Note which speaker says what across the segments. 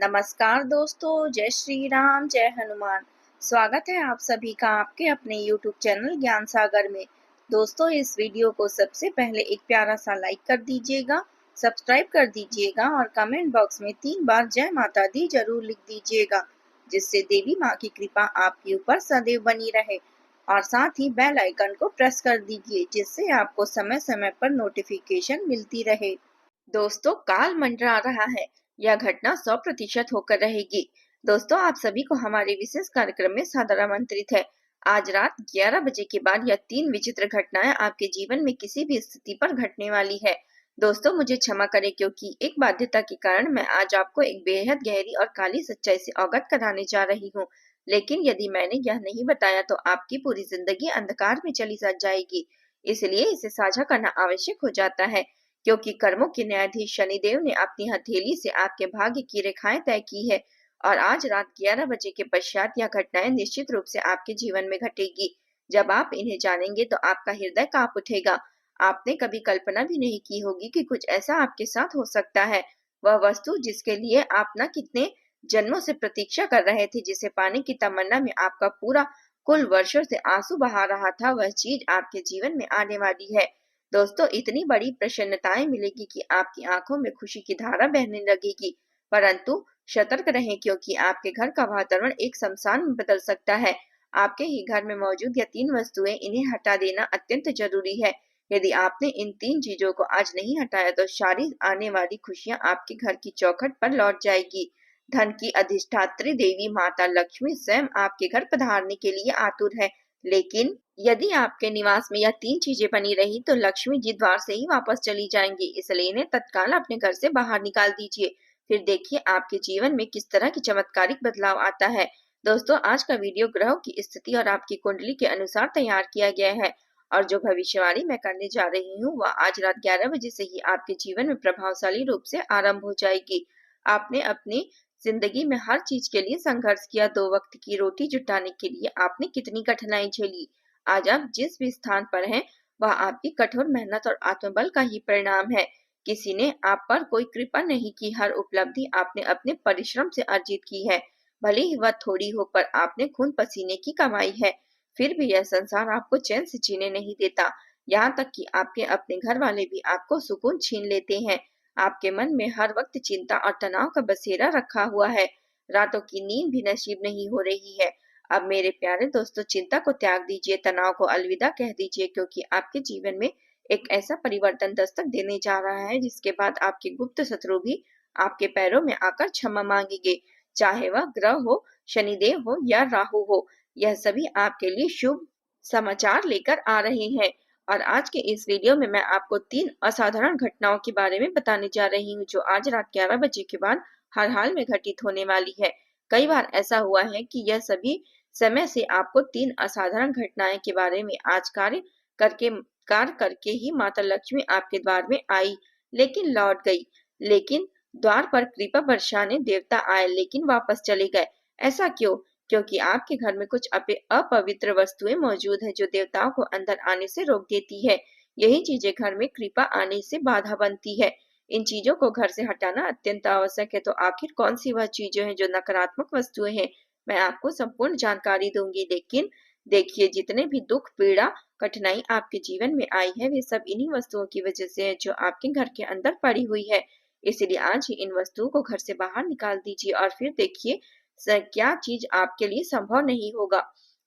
Speaker 1: नमस्कार दोस्तों, जय श्री राम, जय हनुमान। स्वागत है आप सभी का आपके अपने YouTube चैनल ज्ञान सागर में। दोस्तों, इस वीडियो को सबसे पहले एक प्यारा सा लाइक कर दीजिएगा, सब्सक्राइब कर दीजिएगा और कमेंट बॉक्स में 3 बार जय माता दी जरूर लिख दीजिएगा, जिससे देवी माँ की कृपा आपके ऊपर सदैव बनी रहे। और साथ ही बेल आइकन को प्रेस कर दीजिए, जिससे आपको समय समय पर नोटिफिकेशन मिलती रहे। दोस्तों, काल मंडरा रहा है, यह घटना 100% होकर रहेगी। दोस्तों, आप सभी को हमारे विशेष कार्यक्रम में सादर आमंत्रित है। आज रात 11 बजे के बाद यह 3 विचित्र घटनाएं आपके जीवन में किसी भी स्थिति पर घटने वाली है। दोस्तों, मुझे क्षमा करें, क्योंकि एक बाध्यता के कारण मैं आज आपको एक बेहद गहरी और काली सच्चाई से अवगत कराने जा रही हूँ। लेकिन यदि मैंने यह नहीं बताया तो आपकी पूरी जिंदगी अंधकार में चली जाएगी। इसलिए इसे साझा करना आवश्यक हो जाता है, क्योंकि कर्मों के न्यायाधीश शनिदेव ने अपनी हथेली से आपके भाग्य की रेखाएं तय की है और आज रात 11 बजे के पश्चात यह घटनाएं निश्चित रूप से आपके जीवन में घटेगी। जब आप इन्हें जानेंगे तो आपका हृदय कांप उठेगा। आपने कभी कल्पना भी नहीं की होगी कि कुछ ऐसा आपके साथ हो सकता है। वह वस्तु जिसके लिए आप न कितने जन्मों से प्रतीक्षा कर रहे थे, जिसे पाने की तमन्ना में आपका पूरा कुल वर्षों से आंसू बहा रहा था, वह चीज आपके जीवन में आने वाली है। दोस्तों, इतनी बड़ी प्रसन्नताएं मिलेगी कि आपकी आंखों में खुशी की धारा बहने लगेगी। परंतु सतर्क रहें, क्योंकि आपके घर का वातावरण एक शमशान में बदल सकता है। आपके ही घर में मौजूद यह 3 वस्तुएं, इन्हें हटा देना अत्यंत जरूरी है। यदि आपने इन 3 चीजों को आज नहीं हटाया तो सारी आने वाली खुशियां आपके घर की चौखट पर लौट जाएगी। धन की अधिष्ठात्री देवी माता लक्ष्मी स्वयं आपके घर पधारने के लिए आतुर है। लेकिन यदि आपके निवास में यह 3 चीजें बनी रही तो लक्ष्मी जी द्वार से ही वापस चली जाएंगी। इसलिए इन्हें तत्काल अपने घर से बाहर निकाल दीजिए। फिर देखिए आपके जीवन में किस तरह की चमत्कारिक बदलाव आता है। दोस्तों, आज का वीडियो ग्रहों की स्थिति और आपकी कुंडली के अनुसार तैयार किया गया है और जो भविष्यवाणी मैं करने जा रही हूँ वह आज रात 11 बजे से ही आपके जीवन में प्रभावशाली रूप से आरंभ हो जाएगी। आपने अपनी जिंदगी में हर चीज के लिए संघर्ष किया। 2 वक्त की रोटी जुटाने के लिए आपने कितनी कठिनाई झेली। आज आप जिस भी स्थान पर हैं, वह आपकी कठोर मेहनत और आत्मबल का ही परिणाम है। किसी ने आप पर कोई कृपा नहीं की। हर उपलब्धि आपने अपने परिश्रम से अर्जित की है, भले ही वह थोड़ी हो, पर आपने खून पसीने की कमाई है। फिर भी यह संसार आपको चैन से जीने नहीं देता। यहाँ तक कि आपके अपने घर वाले भी आपको सुकून छीन लेते हैं। आपके मन में हर वक्त चिंता और तनाव का बसेरा रखा हुआ है। रातों की नींद भी नसीब नहीं हो रही है। अब मेरे प्यारे दोस्तों, चिंता को त्याग दीजिए, तनाव को अलविदा कह दीजिए, क्योंकि आपके जीवन में एक ऐसा परिवर्तन दस्तक देने जा रहा है जिसके बाद आपके गुप्त शत्रु भी आपके पैरों में आकर क्षमा मांगेंगे। चाहे वह ग्रह हो, शनिदेव हो या राहु हो, यह सभी आपके लिए शुभ समाचार लेकर आ रहे हैं। और आज के इस वीडियो में मैं आपको 3 असाधारण घटनाओं के बारे में बताने जा रही हूँ, जो आज रात 11 बजे के बाद हर हाल में घटित होने वाली है। कई बार ऐसा हुआ है कि यह सभी समय से आपको 3 असाधारण घटनाएं के बारे में आज कार्य करके ही माता लक्ष्मी आपके द्वार में आई, लेकिन लौट गई। लेकिन द्वार पर कृपा बरसाने देवता आए, लेकिन वापस चले गए। ऐसा क्यों? क्योंकि आपके घर में कुछ अपवित्र वस्तुएं मौजूद है, जो देवताओं को अंदर आने से रोक देती है। यही चीजें घर में कृपा आने से बाधा बनती है। इन चीजों को घर से हटाना अत्यंत आवश्यक है। तो आखिर कौन सी वह चीजें हैं जो नकारात्मक वस्तुएं हैं, मैं आपको संपूर्ण जानकारी दूंगी। लेकिन देखिए, जितने भी दुख, पीड़ा, कठिनाई आपके जीवन में आई है, वे सब इन्हीं वस्तुओं की वजह से है जो आपके घर के अंदर पड़ी हुई है। इसलिए आज ही इन वस्तुओं को घर से बाहर निकाल दीजिए और फिर देखिए क्या चीज आपके लिए संभव नहीं होगा,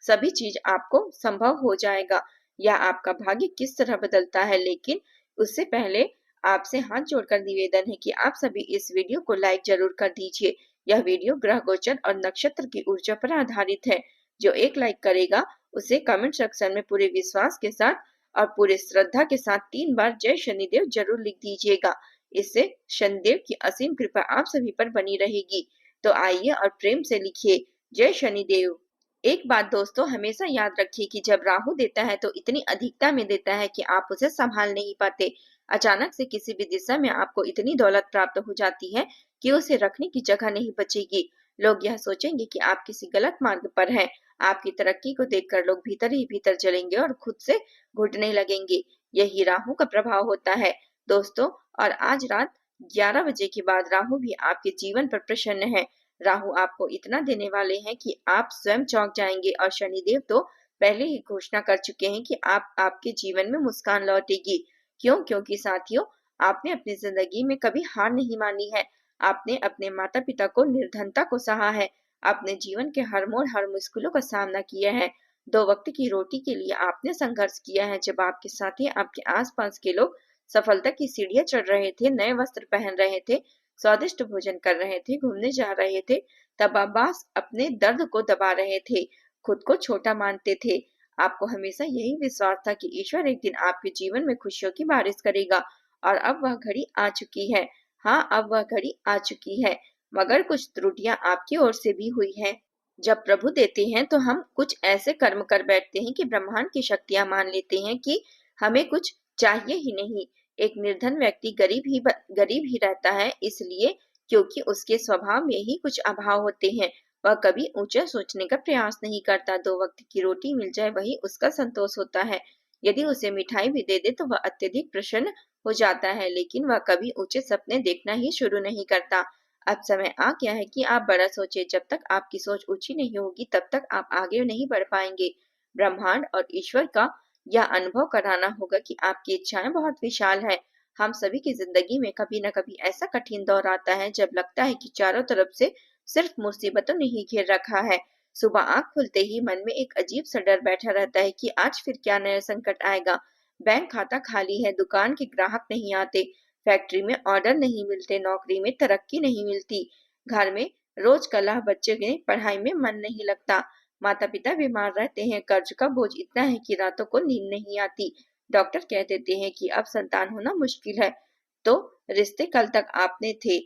Speaker 1: सभी चीज आपको संभव हो जाएगा। या आपका भाग्य किस तरह बदलता है। लेकिन उससे पहले आपसे हाथ जोड़कर निवेदन है कि आप सभी इस वीडियो को लाइक जरूर कर दीजिए। यह वीडियो ग्रह गोचर और नक्षत्र की ऊर्जा पर आधारित है। जो एक लाइक करेगा उसे कमेंट सेक्शन में पूरे विश्वास के साथ और पूरे श्रद्धा के साथ 3 बार जय शनिदेव जरूर लिख दीजिएगा। इससे शनिदेव की असीम कृपा आप सभी पर बनी रहेगी। तो आइए और प्रेम से लिखिए, जय शनिदेव। एक बात दोस्तों, हमेशा याद रखिए कि जब राहु देता है तो इतनी अधिकता में देता है कि आप उसे संभाल नहीं पाते। अचानक से किसी भी दिशा में आपको इतनी दौलत प्राप्त हो जाती है कि उसे रखने की जगह नहीं बचेगी। लोग यह सोचेंगे कि आप किसी गलत मार्ग पर हैं। आपकी तरक्की को देखकर लोग भीतर ही भीतर जलेंगे और खुद से घुटने लगेंगे। यही राहु का प्रभाव होता है दोस्तों। और आज रात 11 बजे के बाद राहु भी आपके जीवन पर प्रसन्न है। राहु आपको इतना देने वाले हैं कि आप स्वयं चौंक जाएंगे और शनिदेव तो पहले ही घोषणा कर चुके हैं कि आपके जीवन में मुस्कान लौटेगी। क्यों? क्योंकि साथियों, आपने अपनी जिंदगी में कभी हार नहीं मानी है। आपने अपने माता पिता को निर्धनता को सहा है। आपने जीवन के हर मोड़ हर मुश्किलों का सामना किया है। 2 वक्त की रोटी के लिए आपने संघर्ष किया है। जब आपके साथी, आपके आसपास के लोग सफलता की सीढ़ियां चढ़ रहे थे, नए वस्त्र पहन रहे थे, स्वादिष्ट भोजन कर रहे थे, घूमने जा रहे थे, तब आप बस अपने दर्द को दबा रहे थे, खुद को छोटा मानते थे। आपको हमेशा यही विश्वास था कि ईश्वर एक दिन आपके जीवन में खुशियों की बारिश करेगा, और अब वह घड़ी आ चुकी है। हाँ, अब वह घड़ी आ चुकी है, मगर कुछ त्रुटियां आपकी ओर से भी हुई है। जब प्रभु देते हैं तो हम कुछ ऐसे कर्म कर बैठते हैं कि ब्रह्मांड की शक्तियां मान लेते हैं कि हमें कुछ चाहिए ही नहीं। एक निर्धन व्यक्ति गरीब ही रहता है, इसलिए क्योंकि उसके स्वभाव में ही कुछ अभाव होते हैं। वह कभी ऊंचा सोचने का प्रयास नहीं करता। 2 वक्त की रोटी मिल जाए वही उसका संतोष होता है। यदि उसे मिठाई भी दे दे तो वह अत्यधिक प्रसन्न हो जाता है, लेकिन वह कभी ऊंचे सपने देखना ही शुरू नहीं करता। अब समय आ गया है कि आप बड़ा सोचे। जब तक आपकी सोच ऊंची नहीं होगी तब तक आप आगे नहीं बढ़ पाएंगे। ब्रह्मांड और ईश्वर का यह अनुभव कराना होगा कि आपकी इच्छाएं बहुत विशाल है। हम सभी की जिंदगी में कभी न कभी ऐसा कठिन दौर आता है जब लगता है कि चारों तरफ से सिर्फ मुसीबतों ने ही घेर रखा है। सुबह आंख खुलते ही मन में एक अजीब सा डर बैठा रहता है कि आज फिर क्या नया संकट आएगा। बैंक खाता खाली है, दुकान के ग्राहक नहीं आते, फैक्ट्री में ऑर्डर नहीं मिलते, नौकरी में तरक्की नहीं मिलती, घर में रोज कलह, बच्चे के पढ़ाई में मन नहीं लगता, माता पिता बीमार रहते हैं, कर्ज का बोझ इतना है कि रातों को नींद नहीं आती, डॉक्टर कह देते हैं कि अब संतान होना मुश्किल है, तो रिश्ते कल तक आपने थे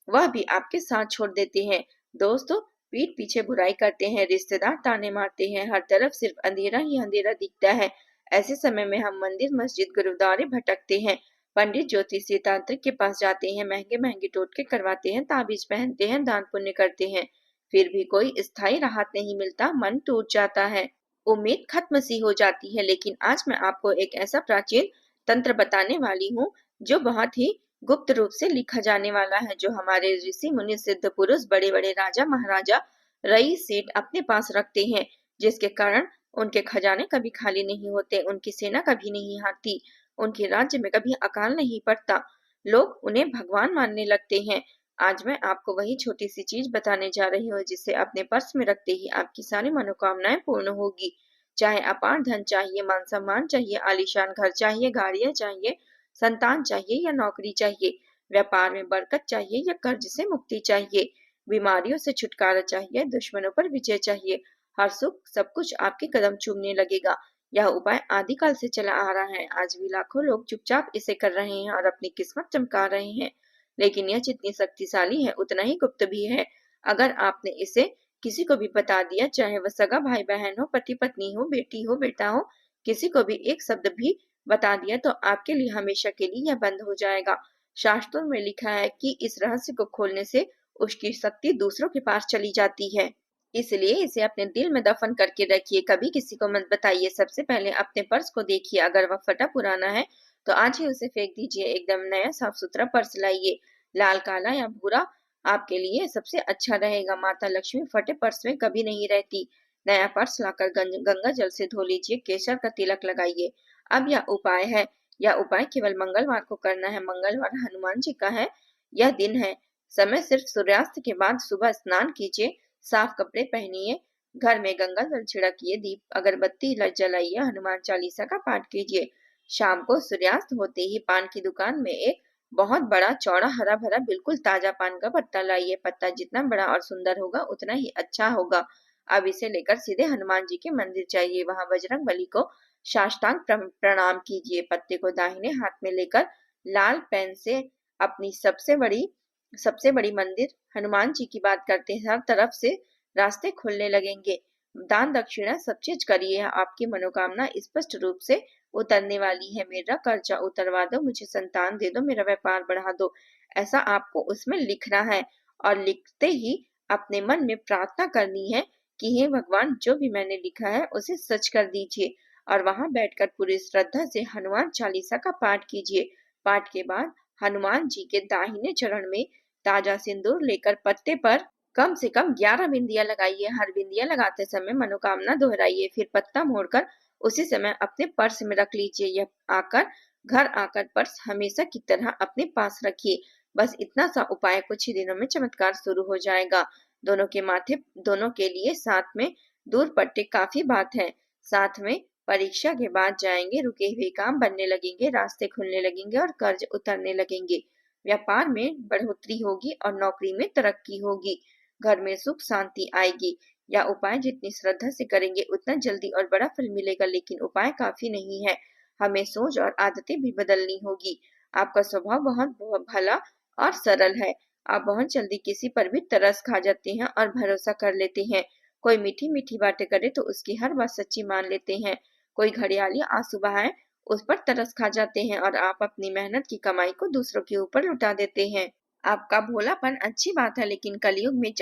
Speaker 1: वह भी आपके साथ छोड़ देते हैं। दोस्तों पीठ पीछे बुराई करते हैं, रिश्तेदार ताने मारते हैं, हर तरफ सिर्फ अंधेरा ही अंधेरा दिखता है। ऐसे समय में हम मंदिर, मस्जिद, गुरुद्वारे भटकते हैं, पंडित, ज्योतिषी, तांत्रिक के पास जाते हैं, महंगे महंगे टोटके करवाते हैं, ताबीज पहनते हैं, दान पुण्य करते हैं, फिर भी कोई स्थायी राहत नहीं मिलता, मन टूट जाता है, उम्मीद खत्म सी हो जाती है। लेकिन आज मैं आपको एक ऐसा प्राचीन तंत्र बताने वाली हूँ जो बहुत ही गुप्त रूप से लिखा जाने वाला है, जो हमारे ऋषि मुनि, सिद्ध पुरुष, बड़े बड़े राजा महाराजा, रईस सेठ अपने पास रखते हैं, जिसके कारण उनके खजाने कभी खाली नहीं होते, उनकी सेना कभी नहीं हारती, उनके राज्य में कभी अकाल नहीं पड़ता, लोग उन्हें भगवान मानने लगते हैं। आज मैं आपको वही छोटी सी चीज बताने जा रही हूँ जिसे अपने पर्स में रखते ही आपकी सारी मनोकामनाएं पूर्ण होगी। चाहे अपार धन चाहिए, मान सम्मान चाहिए, आलीशान घर चाहिए, गाड़ियां चाहिए, संतान चाहिए या नौकरी चाहिए, व्यापार में बरकत चाहिए या कर्ज से मुक्ति चाहिए, बीमारियों से छुटकारा चाहिए, दुश्मनों पर विजय चाहिए, हर सुख सब कुछ आपके कदम चूमने लगेगा। यह उपाय आदिकाल से चला आ रहा है। आज भी लाखों लोग चुपचाप इसे कर रहे हैं और अपनी किस्मत चमका रहे हैं, लेकिन यह जितनी शक्तिशाली है उतना ही गुप्त भी है। अगर आपने इसे किसी को भी बता दिया, चाहे वह सगा भाई बहन हो, पति पत्नी हो, बेटी हो, बेटा हो, किसी को भी एक शब्द भी बता दिया तो आपके लिए हमेशा के लिए यह बंद हो जाएगा। शास्त्रों में लिखा है कि इस रहस्य को खोलने से उसकी शक्ति दूसरों के पास चली जाती है, इसलिए इसे अपने दिल में दफन करके रखिए, कभी किसी को मत बताइए। सबसे पहले अपने पर्स को देखिए, अगर वह फटा पुराना है तो आज ही उसे फेंक दीजिए। एकदम नया साफ सुथरा पर्स लाइए, लाल, काला या भूरा आपके लिए सबसे अच्छा रहेगा। माता लक्ष्मी फटे पर्स में कभी नहीं रहती। नया पर्स लाकर गंगा जल से धो लीजिए, केसर का तिलक लगाइए। अब यह उपाय है, यह उपाय केवल मंगलवार को करना है। मंगलवार हनुमान जी का है यह दिन है। समय सिर्फ सूर्यास्त के बाद। सुबह स्नान कीजिए, साफ कपड़े पहनिए, घर में गंगा जल छिड़किए, दीप अगरबत्ती जलाइए, हनुमान चालीसा का पाठ कीजिए। शाम को सूर्यास्त होते ही पान की दुकान में एक बहुत बड़ा चौड़ा हरा भरा बिल्कुल ताजा पान का पत्ता लाइए। पत्ता जितना बड़ा और सुंदर होगा उतना ही अच्छा होगा। अब इसे लेकर सीधे हनुमान जी के मंदिर जाइए, वहां बजरंग बली को साष्टांग प्रणाम कीजिए। पत्ते को दाहिने हाथ में लेकर लाल पेन से अपनी सबसे बड़ी मंदिर हनुमान जी की बात करते हैं, हर तरफ से रास्ते खुलने लगेंगे। दान दक्षिणा सब चीज करिए, आपकी मनोकामना स्पष्ट रूप से उतरने वाली है। मेरा कर्जा उतरवा दो, मुझे संतान दे दो, मेरा व्यापार बढ़ा दो, ऐसा आपको उसमें लिखना है। और लिखते ही अपने मन में प्रार्थना करनी है कि हे भगवान, जो भी मैंने लिखा है उसे सच कर दीजिए। और वहां बैठकर पूरी श्रद्धा से हनुमान चालीसा का पाठ कीजिए। पाठ के बाद हनुमान जी के दाहिने चरण में ताजा सिंदूर लेकर पत्ते पर कम से कम 11 बिंदियां लगाइए। हर बिंदिया लगाते समय मनोकामना दोहराइए, फिर पत्ता मोड़कर उसी समय अपने पर्स में रख लीजिए। यह आकर घर आकर पर्स हमेशा की तरह अपने पास रखिए। बस इतना सा उपाय, कुछ ही दिनों में चमत्कार शुरू हो जाएगा। दोनों के लिए साथ में दूर पट्टे काफी बात है। साथ में परीक्षा के बाद जाएंगे, रुके हुए काम बनने लगेंगे, रास्ते खुलने लगेंगे और कर्ज उतरने लगेंगे। व्यापार में बढ़ोतरी होगी और नौकरी में तरक्की होगी। घर में सुख शांति आएगी। यह उपाय जितनी श्रद्धा से करेंगे उतना जल्दी और बड़ा फल मिलेगा, लेकिन उपाय काफी नहीं है। हमें सोच और आदतें भी बदलनी होगी। आपका स्वभाव बहुत भला और सरल है। आप बहुत जल्दी किसी पर भी तरस खा जाते हैं और भरोसा कर लेते हैं। कोई मीठी मीठी बातें करे तो उसकी हर बात सच्ची मान लेते हैं। कोई घड़ियाली आंसू बहाए उस पर तरस खा जाते हैं और आप अपनी मेहनत की कमाई को दूसरों के ऊपर लुटा देते हैं। आपका भोलापन अच्छी बात है, लेकिन कलयुग में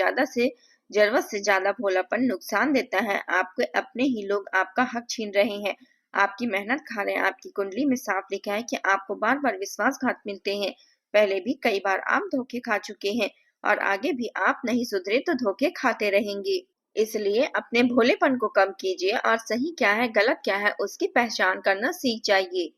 Speaker 1: जरूरत से ज्यादा भोलापन नुकसान देता है। आपके अपने ही लोग आपका हक छीन रहे हैं, आपकी मेहनत खा रहे हैं। आपकी कुंडली में साफ लिखा है कि आपको बार बार विश्वासघात मिलते हैं। पहले भी कई बार आप धोखे खा चुके हैं और आगे भी आप नहीं सुधरे तो धोखे खाते रहेंगे। इसलिए अपने भोलेपन को कम कीजिए और सही क्या है गलत क्या है उसकी पहचान करना सीख जाइए।